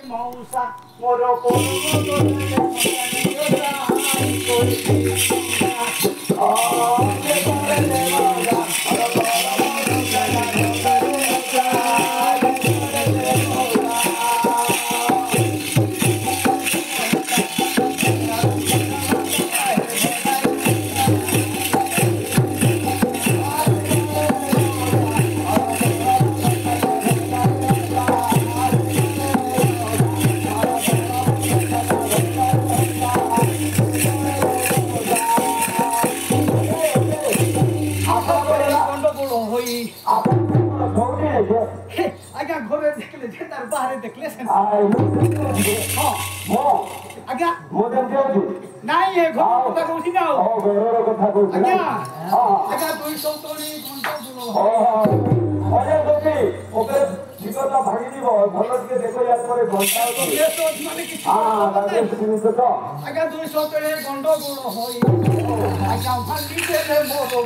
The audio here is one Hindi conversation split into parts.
Mausa, moro आज्ञा घरे देखले जे तार बाहर देखले से हां आज्ञा मोदन देउ नाही हे घर कथा कहू ना ओ घरर कथा कहू आज्ञा आज्ञा 200 तोड़ी घंटा बोलो अरे गोपी ओके जीवता भागी दिबो भलो के देखो यार परे घंटा तो ये तो माने कि हां राजेश जिनिस तो आज्ञा 200 तोड़ी घंटा बोलो होई आज्ञा फाली देले मोरो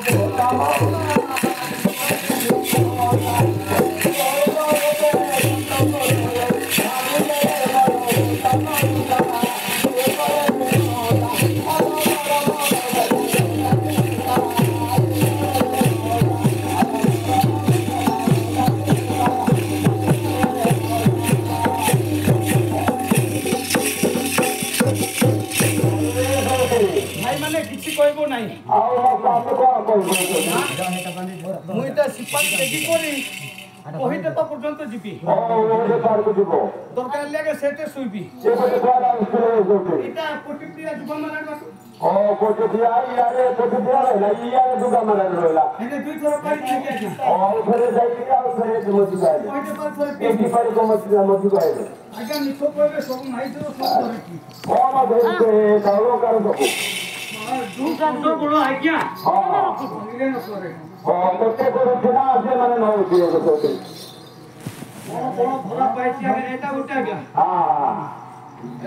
कहबो नाही आओ बाप को कहबो मुई त सिपाही देखि कोरी ओही देता पर्यंत जीपी ओ ओरे पार को जीवो दरकार लागे सेटे सुइबी से बड़े द्वारा उसले जोते इटा पोटिपिया जीवन मारा बाटू ओ पोटिपिया यारे पोटिपिया ना यारे दुगा मारा रोला एने दुई थोर पारी नहीं गया ओ घरे जाई के आओ घरे के मत जाए ओही देता थोर एक पारी को मत जाए आगे निथो कोबे सब नाही तो सब करे की कौन धरते कालो कर दो दू शब्द बोलो आज्ञा हां इले न करे हां तो के को ना जे माने न होती है तो बड़ा भरा पाइछि आगे एटा उठा गया हां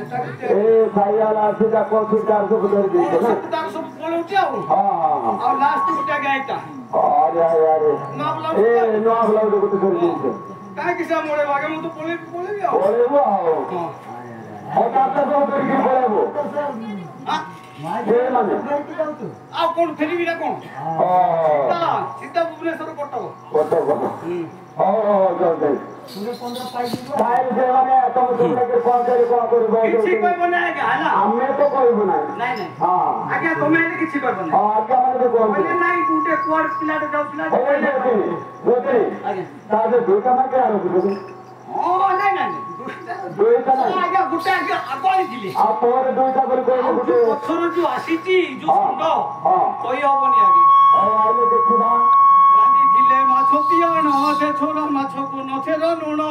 एटा ए भाईयाला सीधा को फिटार को धर दी ना सब सब बोल उठा हो हां और लास्ट उठा गया एटा अरे यार नाम ए नो आप लोग को धर दी काय किसा मोरे भागे मु तो बोले भी आओ बोले वो आओ हां और आता तो उधर की बोले वो हां ये माने आ कोन फेरी बिना कोन हां सीधा भुवनेश्वर कटक कटक ओ जो दे पूरे 15 पाई फाइल जे माने तुम तुमने के फोन करे को करबो किछि कोई बनाएगा है ना हमें तो कोई बनाए नहीं नहीं हां आगे तुम्हें किछि कोई बनाए हां क्या माने को पहले नहीं गुटे कोर पिला जाऊ पिला गोते आगे ताजे दुटा में क्या आरोप ओ नहीं नहीं दुटा ना आगे गुटे आगे आगोली दिले आ तोरे दुटा पर कोई गुटे पत्थर जो आसीची जो सुंदो हां कोई होबनी आगे आगे देखिबा रानी थिले माछो पियाण से छोरा माछो को नथे रणुण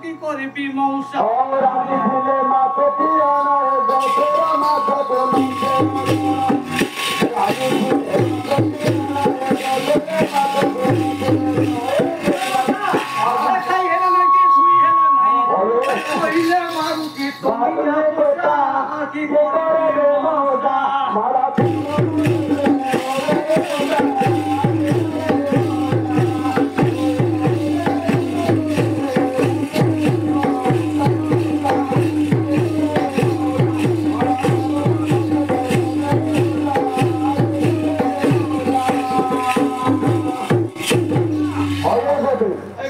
की करबी मौसा ओ रानी थिले माछो पियाण से छोरा माछो को नथे रणुण रानी थिले माछो पियाण पहिले मारू की तुमिया पोसा की करे मौजा मारा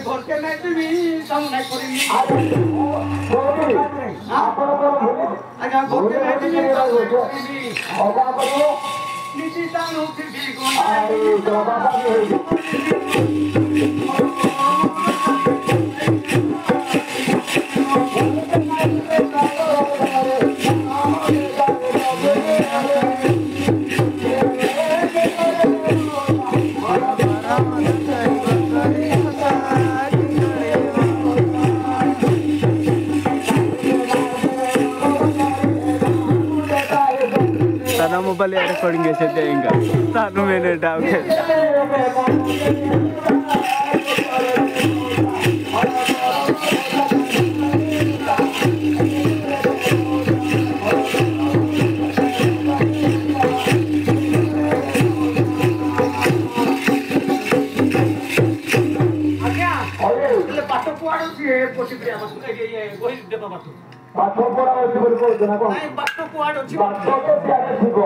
घर के नहीं भी काम नहीं करी आगे घर के नहीं भी नीति तानु फिर भी Sana mo bali recording sa tenga. Sana mene daw ke. Aja, le pato kuadu sih posisi apa suka dia gohis depa pato. ପାଠ ପଢା ଅଛି ବୋଲି କହୁଛ ନା କଣ? ନାଇଁ ବାଟ କୁଆଡେ ଅଛି ପାଠ ତ ସିଆଡେ ଥିବ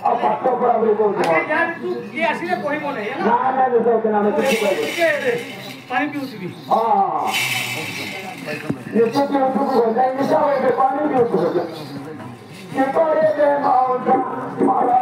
ଆଉ ପାଠ ପଢା ବୋଲି କହୁଛ? ଆଜ୍ଞା ଯାହା ତୁ କିଏ ଆସିଲେ କହିବ ନାହିଁ ହେଲା ନା ନା ଦେଖ ଆମେ କିଛି କହିବୁ। ଟିକେ ପାଣି ପିଉଥିବି ହଁ ନିଶ୍ଚୟ ପିଉଥିବୁ ଯାଇକି ପାଣି ପିଉଥିବୁ।